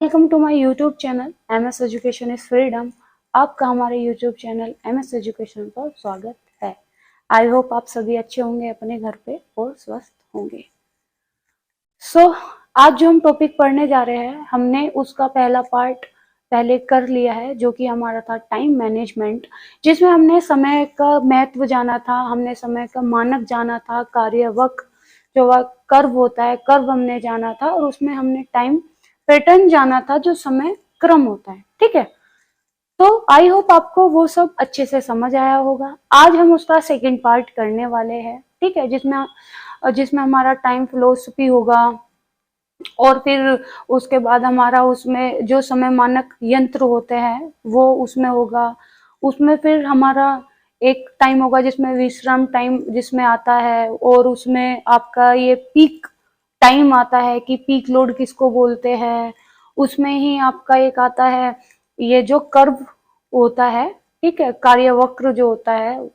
Welcome to my YouTube channel MS education is freedom. आपका हमारे YouTube channel MS education पर स्वागत है। आई होप आप सभी अच्छे होंगे अपने घर पे और स्वस्थ होंगे। आज जो हम टॉपिक पढ़ने जा रहे हैं हमने उसका पहला पार्ट पहले कर लिया है, जो कि हमारा था टाइम मैनेजमेंट, जिसमें हमने समय का महत्व जाना था, हमने समय का मानक जाना था, कार्यवक जो कर्व होता है कर्व हमने जाना था, और उसमें हमने टाइम पैटर्न जाना था जो समय क्रम होता है। ठीक है, तो आई होप आपको वो सब अच्छे से समझ आया होगा। आज हम उसका सेकंड पार्ट करने वाले हैं। ठीक है, जिसमें हमारा टाइम फिलोसफी होगा, और फिर उसके बाद हमारा उसमें जो समय मानक यंत्र होते हैं वो उसमें होगा। उसमें फिर हमारा एक टाइम होगा जिसमें विश्राम टाइम जिसमें आता है, और उसमें आपका ये पीक टाइम आता है कि पीक लोड किसको बोलते हैं। उसमें ही आपका एक आता है ये जो कर्व होता है, ठीक है, कार्यवक्र जो होता है,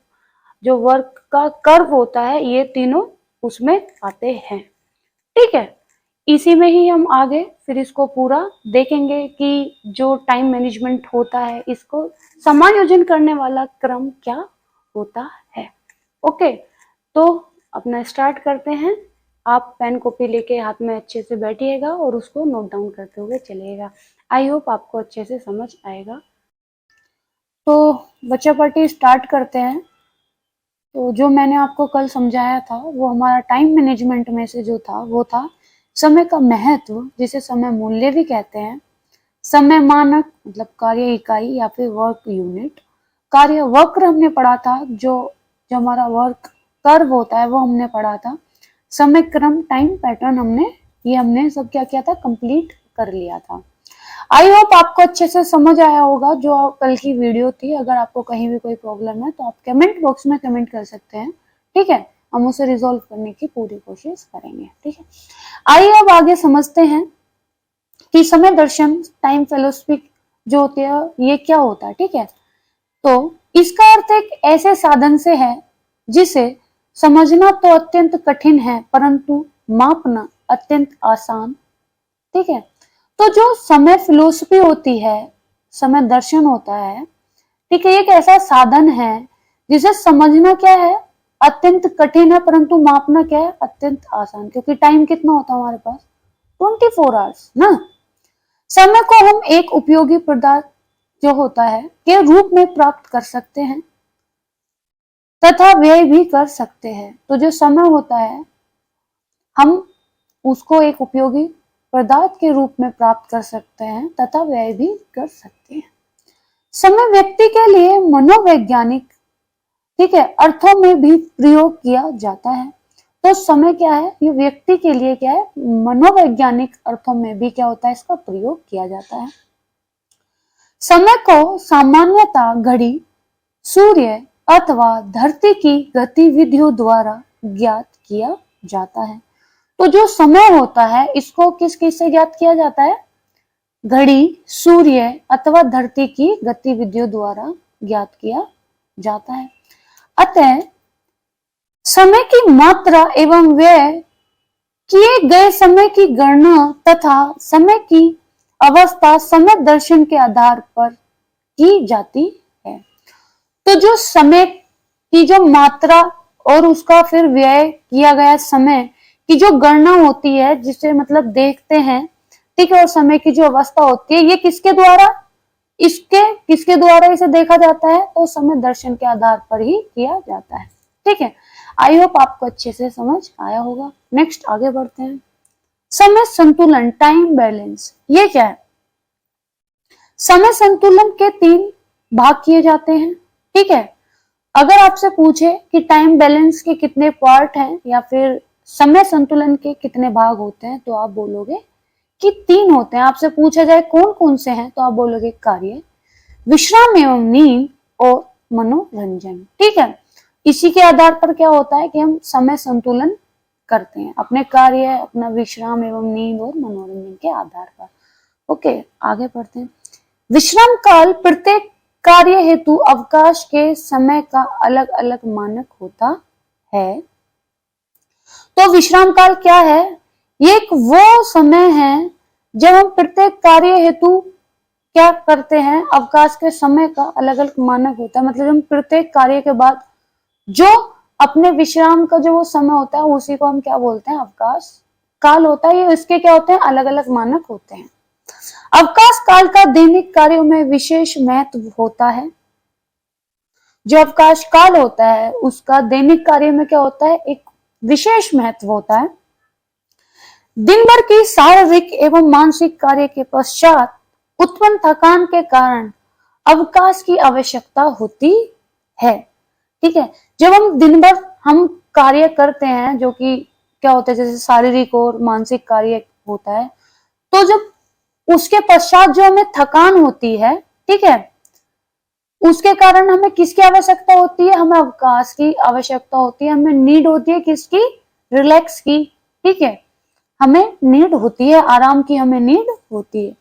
जो वर्क का कर्व होता है, ये तीनों उसमें आते हैं। ठीक है, इसी में ही हम आगे फिर इसको पूरा देखेंगे कि जो टाइम मैनेजमेंट होता है इसको समायोजन करने वाला क्रम क्या होता है। ओके, तो अपना स्टार्ट करते हैं। आप पेन कॉपी लेके हाथ में अच्छे से बैठिएगा और उसको नोट डाउन करते हुए चलिएगा। आई होप आपको अच्छे से समझ आएगा। तो बच्चा पार्टी स्टार्ट करते हैं। तो जो मैंने आपको कल समझाया था वो हमारा टाइम मैनेजमेंट में से जो था वो था समय का महत्व, जिसे समय मूल्य भी कहते हैं, समय मानक मतलब कार्य इकाई या फिर वर्क यूनिट, कार्य वक्र हमने पढ़ा था, जो जो हमारा वर्क कर्व होता है वो हमने पढ़ा था, समय क्रम टाइम पैटर्न हमने सब क्या किया था, कंप्लीट कर लिया था। आई होप आपको अच्छे से समझ आया होगा जो कल की वीडियो थी। अगर आपको कहीं भी कोई प्रॉब्लम है तो आप कमेंट बॉक्स में कमेंट कर सकते हैं। ठीक है, हम उसे रिजॉल्व करने की पूरी कोशिश करेंगे। ठीक है, आइए अब आगे समझते हैं कि समय दर्शन टाइम फिलोसफी जो होती है ये क्या होता है। ठीक है, तो इसका अर्थ एक ऐसे साधन से है जिसे समझना तो अत्यंत कठिन है परंतु मापना अत्यंत आसान। ठीक है, तो जो समय फिलोसफी होती है, समय दर्शन होता है, ठीक है, एक ऐसा साधन है जिसे समझना क्या है, अत्यंत कठिन है, परंतु मापना क्या है, अत्यंत आसान। क्योंकि टाइम कितना होता है हमारे पास, 24 आवर्स ना। समय को हम एक उपयोगी पदार्थ जो होता है के रूप में प्राप्त कर सकते हैं तथा व्यय भी कर सकते हैं। तो जो समय होता है हम उसको एक उपयोगी पदार्थ के रूप में प्राप्त कर सकते हैं तथा व्यय भी कर सकते हैं। समय व्यक्ति के लिए मनोवैज्ञानिक, ठीक है, अर्थों में भी प्रयोग किया जाता है। तो समय क्या है, ये व्यक्ति के लिए क्या है, मनोवैज्ञानिक अर्थों में भी क्या होता है, इसका प्रयोग किया जाता है। समय को सामान्यतः घड़ी, सूर्य अथवा धरती की गतिविधियों द्वारा ज्ञात किया जाता है। तो जो समय होता है इसको किस किस से ज्ञात किया जाता है, घड़ी, सूर्य अथवा धरती की गतिविधियों द्वारा ज्ञात किया जाता है। अतः समय की मात्रा एवं व्यय किए गए समय की गणना तथा समय की अवस्था समय दर्शन के आधार पर की जाती है। तो जो समय की जो मात्रा और उसका फिर व्यय किया गया समय की जो गणना होती है, जिसे मतलब देखते हैं, ठीक है, और समय की जो अवस्था होती है ये किसके द्वारा इसे देखा जाता है, तो समय दर्शन के आधार पर ही किया जाता है। ठीक है, आई होप आपको अच्छे से समझ आया होगा। नेक्स्ट आगे बढ़ते हैं। समय संतुलन, टाइम बैलेंस, ये क्या है? समय संतुलन के 3 भाग किए जाते हैं। ठीक है, अगर आपसे पूछे कि टाइम बैलेंस के कितने पार्ट हैं या फिर समय संतुलन के कितने भाग होते हैं, तो आप बोलोगे कि 3 होते हैं। आपसे पूछा जाए कौन कौन से हैं, तो आप बोलोगे कार्य, विश्राम एवं नींद और मनोरंजन। ठीक है, इसी के आधार पर क्या होता है कि हम समय संतुलन करते हैं, अपने कार्य, अपना विश्राम एवं नींद और मनोरंजन के आधार पर। ओके, आगे बढ़ते हैं। विश्राम काल प्रत्येक कार्य हेतु अवकाश के समय का अलग अलग मानक होता है। तो विश्राम काल क्या है, ये एक वो समय है जब हम प्रत्येक कार्य हेतु क्या करते हैं, अवकाश के समय का अलग अलग मानक होता है। मतलब हम प्रत्येक कार्य के बाद जो अपने विश्राम का जो वो समय होता है उसी को हम क्या बोलते हैं, अवकाश काल होता है। ये इसके क्या होते हैं, अलग अलग मानक होते हैं। अवकाश काल का दैनिक कार्यों में विशेष महत्व होता है। जो अवकाश काल होता है उसका दैनिक कार्य में क्या होता है, एक विशेष महत्व होता है। दिन भर की शारीरिक एवं मानसिक कार्य के पश्चात उत्पन्न थकान के कारण अवकाश की आवश्यकता होती है। ठीक है, जब हम दिन भर हम कार्य करते हैं जो कि क्या होता है, जैसे शारीरिक और मानसिक कार्य होता है, तो जब उसके पश्चात जो हमें थकान होती है, ठीक है, उसके कारण हमें किसकी आवश्यकता होती है, हमें अवकाश की आवश्यकता होती है। हमें नीड होती है किसकी, रिलैक्स की। ठीक है, हमें नीड होती है, आराम की हमें नीड होती है।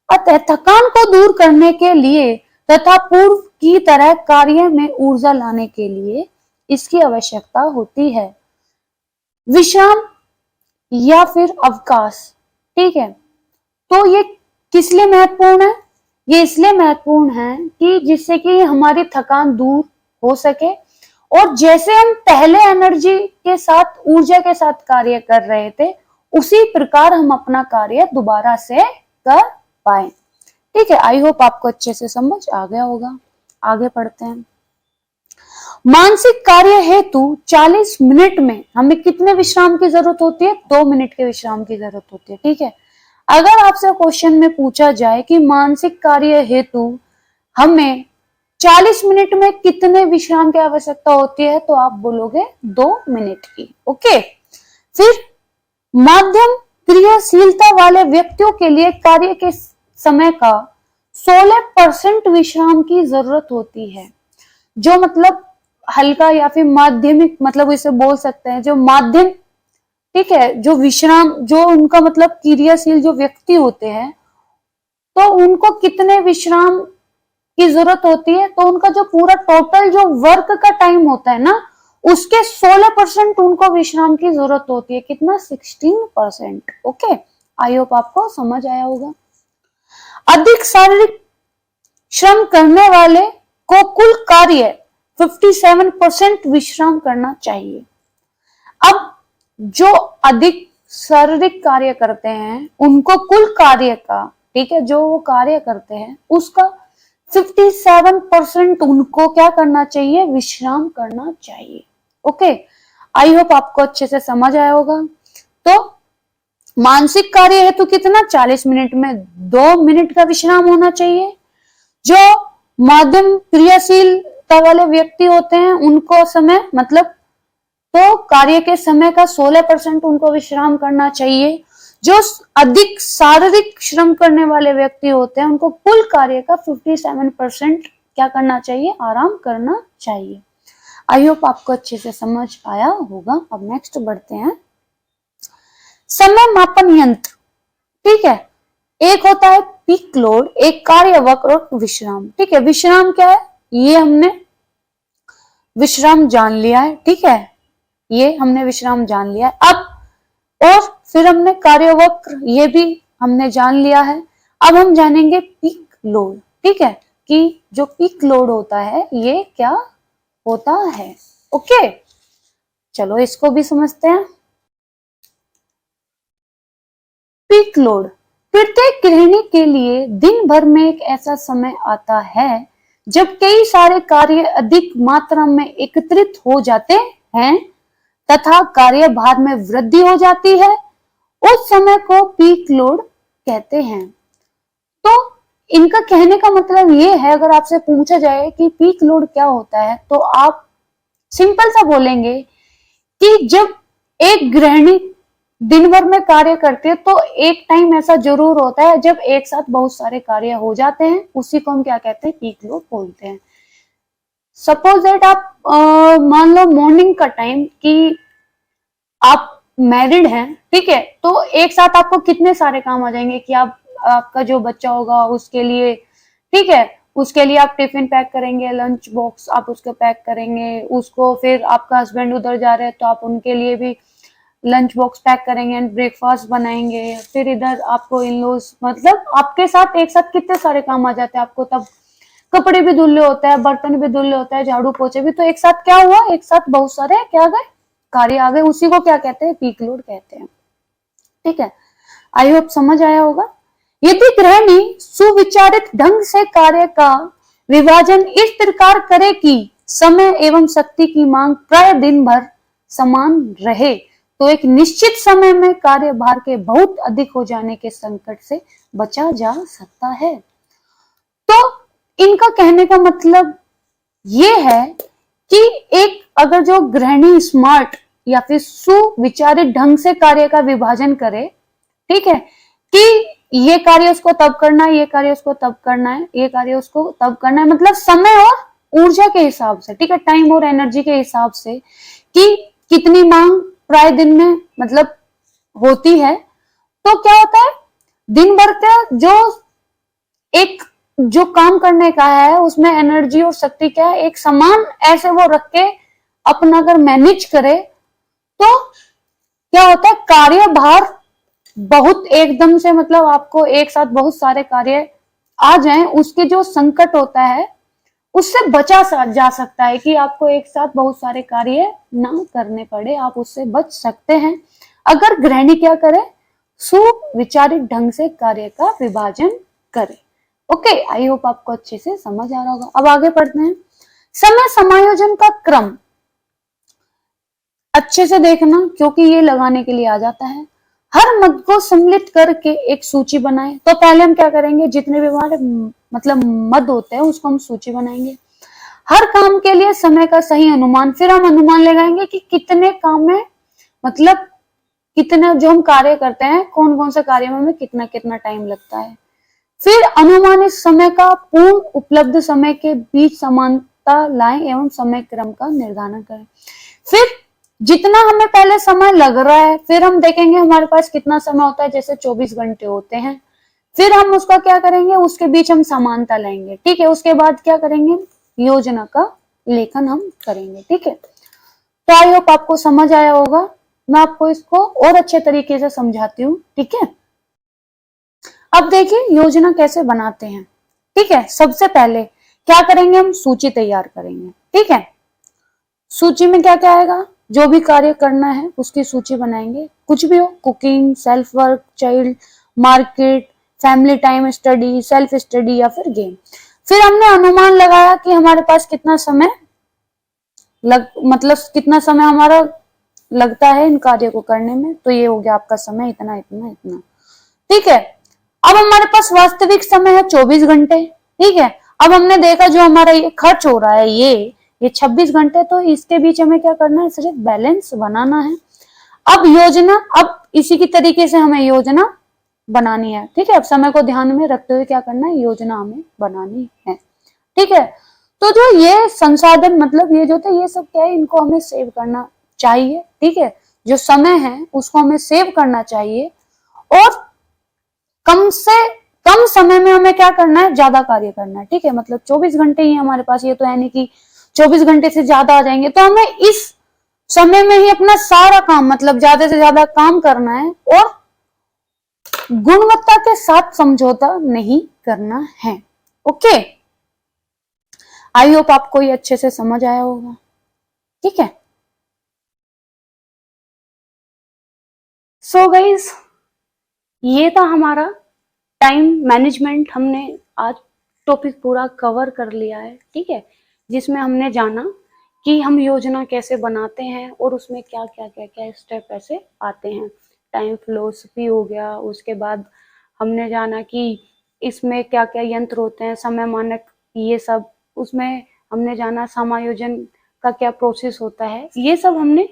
अतः थकान को दूर करने के लिए तथा पूर्व की तरह कार्य में ऊर्जा लाने के लिए इसकी आवश्यकता होती है। विश्राम या फिर अवकाश, ठीक है, तो ये किस लिए महत्वपूर्ण है, ये इसलिए महत्वपूर्ण है कि जिससे कि हमारी थकान दूर हो सके और जैसे हम पहले एनर्जी के साथ, ऊर्जा के साथ कार्य कर रहे थे, उसी प्रकार हम अपना कार्य दोबारा से कर पाए। ठीक है, आई होप आपको अच्छे से समझ आ गया होगा। आगे पढ़ते हैं। मानसिक कार्य हेतु 40 मिनट में हमें कितने विश्राम की जरूरत होती है, 2 मिनट के विश्राम की जरूरत होती है। ठीक है, अगर आपसे क्वेश्चन में पूछा जाए कि मानसिक कार्य हेतु हमें 40 मिनट में कितने विश्राम की आवश्यकता होती है, तो आप बोलोगे 2 मिनट की। ओके, फिर माध्यम क्रियाशीलता वाले व्यक्तियों के लिए कार्य के समय का 16% विश्राम की जरूरत होती है। जो मतलब हल्का या फिर माध्यमिक, मतलब इसे बोल सकते हैं जो माध्यम, ठीक है, जो विश्राम, जो उनका मतलब क्रियाशील जो व्यक्ति होते हैं, तो उनको कितने विश्राम की जरूरत होती है, तो उनका जो पूरा टोटल जो वर्क का टाइम होता है ना, उसके 16% उनको विश्राम की जरूरत होती है। कितना, 16%। ओके, आई होप आपको समझ आया होगा। अधिक शारीरिक श्रम करने वाले को कुल कार्य 57% विश्राम करना चाहिए। अब जो अधिक शारीरिक कार्य करते हैं उनको कुल कार्य का, ठीक है, जो वो कार्य करते हैं उसका 57% उनको क्या करना चाहिए, विश्राम करना चाहिए। ओके, आई होप आपको अच्छे से समझ आया होगा। तो मानसिक कार्य है तो कितना, 40 मिनट में 2 मिनट का विश्राम होना चाहिए। जो माध्यम क्रियाशीलता वाले व्यक्ति होते हैं उनको समय, मतलब तो कार्य के समय का 16% उनको विश्राम करना चाहिए। जो अधिक शारीरिक श्रम करने वाले व्यक्ति होते हैं उनको कुल कार्य का 57% क्या करना चाहिए, आराम करना चाहिए। आई होप आपको अच्छे से समझ आया होगा। अब नेक्स्ट बढ़ते हैं। समय मापन यंत्र, ठीक है, एक होता है पीक लोड, एक कार्य वक्र और विश्राम। ठीक है, विश्राम क्या है, ये हमने विश्राम जान लिया है। ठीक है, ये हमने विश्राम जान लिया है। अब और फिर हमने कार्यवक्र, ये भी हमने जान लिया है। अब हम जानेंगे पीक लोड। ठीक है, कि जो पीक लोड होता है ये क्या होता है। ओके, चलो इसको भी समझते हैं। पीक लोड प्रत्येक गृहिणी के लिए दिन भर में एक ऐसा समय आता है जब कई सारे कार्य अधिक मात्रा में एकत्रित हो जाते हैं तथा कार्य भार में वृद्धि हो जाती है। उस समय को पीक लोड कहते हैं। तो इनका कहने का मतलब ये है, अगर आपसे पूछा जाए कि पीक लोड क्या होता है, तो आप सिंपल सा बोलेंगे कि जब एक गृहिणी दिन भर में कार्य करती है तो एक टाइम ऐसा जरूर होता है जब एक साथ बहुत सारे कार्य हो जाते हैं, उसी को हम क्या कहते हैं, पीक लोड बोलते हैं। सपोज दैट आप मान लो मॉर्निंग का टाइम कि आप मैरिड हैं, ठीक है, तो एक साथ आपको कितने सारे काम आ जाएंगे कि आपका जो बच्चा होगा उसके लिए, ठीक है, उसके लिए आप टिफिन पैक करेंगे, लंच बॉक्स आप उसको पैक करेंगे, उसको फिर आपका हस्बैंड उधर जा रहे हैं तो आप उनके लिए भी लंच बॉक्स पैक करेंगे एंड ब्रेकफास्ट बनाएंगे, फिर इधर आपको इन लॉज मतलब आपके साथ एक साथ कितने सारे काम आ जाते हैं आपको, तब कपड़े भी धुलने होते हैं, बर्तन भी धुलने होता है, झाड़ू पोछे भी, तो एक साथ क्या हुआ, एक साथ बहुत सारे क्या आ गए, कार्य आ गए, उसी को क्या कहते हैं, पीक लोड कहते हैं। ठीक है, आई होप समझ आया होगा। यदि गृहिणी सुविचारित ढंग से कार्य का विभाजन इस प्रकार करे कि समय एवं शक्ति की मांग प्राय दिन भर समान रहे, तो एक निश्चित समय में कार्यभार के बहुत अधिक हो जाने के संकट से बचा जा सकता है। तो इनका कहने का मतलब ये है कि एक अगर जो गृहिणी स्मार्ट या फिर सुविचारित ढंग से कार्य का विभाजन करे, ठीक है, कि ये कार्य उसको तब करना है, ये कार्य उसको तब करना है, ये कार्य उसको तब करना है, मतलब समय और ऊर्जा के हिसाब से, ठीक है, टाइम और एनर्जी के हिसाब से कि कितनी मांग प्राय दिन में मतलब होती है, तो क्या होता है दिन भर का जो काम करने का है उसमें एनर्जी और शक्ति क्या है, एक समान ऐसे वो रख के अपना अगर मैनेज करे तो क्या होता है, कार्यभार बहुत एकदम से मतलब आपको एक साथ बहुत सारे कार्य आ जाएं, उसके जो संकट होता है उससे बचा जा सकता है कि आपको एक साथ बहुत सारे कार्य ना करने पड़े, आप उससे बच सकते हैं अगर गृहिणी क्या करे, सुविचारित ढंग से कार्य का विभाजन करे। ओके, आई होप आपको अच्छे से समझ आ रहा होगा। अब आगे पढ़ते हैं। समय समायोजन का क्रम अच्छे से देखना क्योंकि ये लगाने के लिए आ जाता है। हर मद को सम्मिलित करके एक सूची बनाएं। तो पहले हम क्या करेंगे, जितने भी हमारे मतलब मद होते हैं उसको हम सूची बनाएंगे। हर काम के लिए समय का सही अनुमान, फिर हम अनुमान लगाएंगे कि कितने काम में मतलब कितने जो हम कार्य करते हैं कौन कौन से कार्य में हमें कितना कितना टाइम लगता है। फिर अनुमानित समय का पूर्ण उपलब्ध समय के बीच समानता लाएं एवं समय क्रम का निर्धारण करें। फिर जितना हमें पहले समय लग रहा है फिर हम देखेंगे हमारे पास कितना समय होता है, जैसे 24 घंटे होते हैं, फिर हम उसका क्या करेंगे, उसके बीच हम समानता लाएंगे। ठीक है, उसके बाद क्या करेंगे, योजना का लेखन हम करेंगे। ठीक है, तो आई होप आपको समझ आया होगा। मैं आपको इसको और अच्छे तरीके से समझाती हूँ। ठीक है, अब देखिए योजना कैसे बनाते हैं। ठीक है, सबसे पहले क्या करेंगे, हम सूची तैयार करेंगे। ठीक है, सूची में क्या क्या आएगा, जो भी कार्य करना है उसकी सूची बनाएंगे, कुछ भी हो, cooking, self work, child, market, family time, study, self study या फिर गेम। फिर हमने अनुमान लगाया कि हमारे पास कितना समय मतलब कितना समय हमारा लगता है इन कार्य को करने में, तो ये हो गया आपका समय इतना इतना इतना। ठीक है, अब हमारे पास वास्तविक समय है 24 घंटे। ठीक है, अब हमने देखा जो हमारा ये खर्च हो रहा है ये 26 घंटे, तो इसके बीच हमें क्या करना है, सिर्फ बैलेंस बनाना है। अब योजना, अब इसी की तरीके से हमें योजना बनानी है। ठीक है, अब समय को ध्यान में रखते हुए क्या करना है, योजना हमें बनानी है। ठीक है, तो जो ये संसाधन मतलब ये जो थे ये सब क्या है, इनको हमें सेव करना चाहिए। ठीक है, जो समय है उसको हमें सेव करना चाहिए और कम से कम समय में हमें क्या करना है, ज्यादा कार्य करना है। ठीक है, मतलब 24 घंटे ही हमारे पास, ये तो है नहीं कि 24 घंटे से ज्यादा आ जाएंगे, तो हमें इस समय में ही अपना सारा काम मतलब ज्यादा से ज्यादा काम करना है और गुणवत्ता के साथ समझौता नहीं करना है। ओके, आई होप आपको ये अच्छे से समझ आया होगा। ठीक है, सो गाइस ये था हमारा टाइम मैनेजमेंट। हमने आज टॉपिक पूरा कवर कर लिया है। ठीक है, जिसमें हमने जाना कि हम योजना कैसे बनाते हैं और उसमें क्या क्या क्या क्या स्टेप ऐसे आते हैं। टाइम फिलोसफी हो गया, उसके बाद हमने जाना कि इसमें क्या क्या यंत्र होते हैं, समय मानक, ये सब। उसमें हमने जाना समायोजन का क्या प्रोसेस होता है, ये सब हमने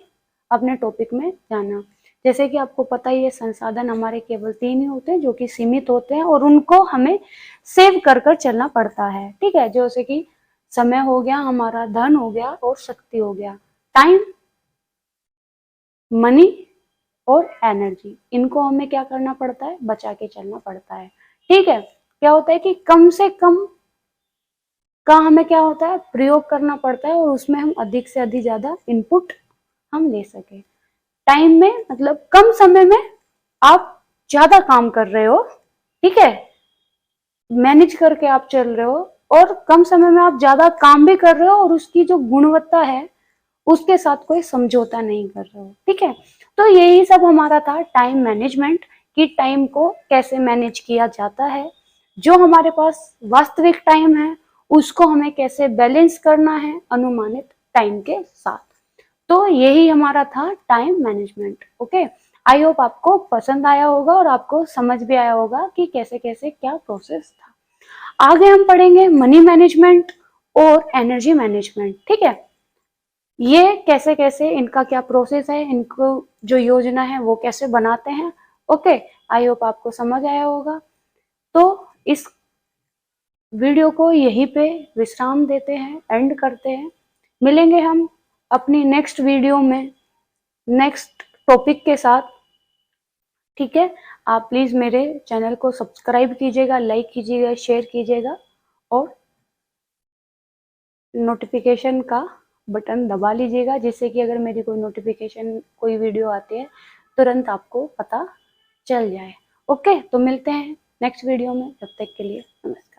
अपने टॉपिक में जाना। जैसे कि आपको पता ही है संसाधन हमारे केवल 3 ही होते हैं जो कि सीमित होते हैं और उनको हमें सेव कर कर चलना पड़ता है। ठीक है, जैसे कि समय हो गया हमारा, धन हो गया और शक्ति हो गया, टाइम, मनी और एनर्जी, इनको हमें क्या करना पड़ता है, बचा के चलना पड़ता है। ठीक है, क्या होता है कि कम से कम का हमें क्या होता है, प्रयोग करना पड़ता है और उसमें हम अधिक से अधिक ज्यादा इनपुट हम ले सके। टाइम में मतलब कम समय में आप ज्यादा काम कर रहे हो, ठीक है, मैनेज करके आप चल रहे हो, और कम समय में आप ज्यादा काम भी कर रहे हो और उसकी जो गुणवत्ता है उसके साथ कोई समझौता नहीं कर रहे हो, ठीक है। तो यही सब हमारा था टाइम मैनेजमेंट, कि टाइम को कैसे मैनेज किया जाता है, जो हमारे पास वास्तविक टाइम है उसको हमें कैसे बैलेंस करना है अनुमानित टाइम के साथ। तो यही हमारा था time management. Okay, I hope आपको पसंद आया होगा और आपको समझ भी आया होगा कि कैसे कैसे क्या प्रोसेस था। आगे हम पढ़ेंगे मनी मैनेजमेंट और एनर्जी मैनेजमेंट, ठीक है। ये कैसे कैसे इनका क्या प्रोसेस है, इनको जो योजना है वो कैसे बनाते हैं। ओके, आई होप आपको समझ आया होगा। तो इस वीडियो को यहीं पे विश्राम देते हैं, एंड करते हैं। मिलेंगे हम अपनी नेक्स्ट वीडियो में नेक्स्ट टॉपिक के साथ, ठीक है। आप प्लीज मेरे चैनल को सब्सक्राइब कीजिएगा, लाइक कीजिएगा, शेयर कीजिएगा और नोटिफिकेशन का बटन दबा लीजिएगा, जिससे कि अगर मेरी कोई नोटिफिकेशन कोई वीडियो आती है तुरंत आपको पता चल जाए। ओके, तो मिलते हैं नेक्स्ट वीडियो में, तब तक के लिए नमस्कार।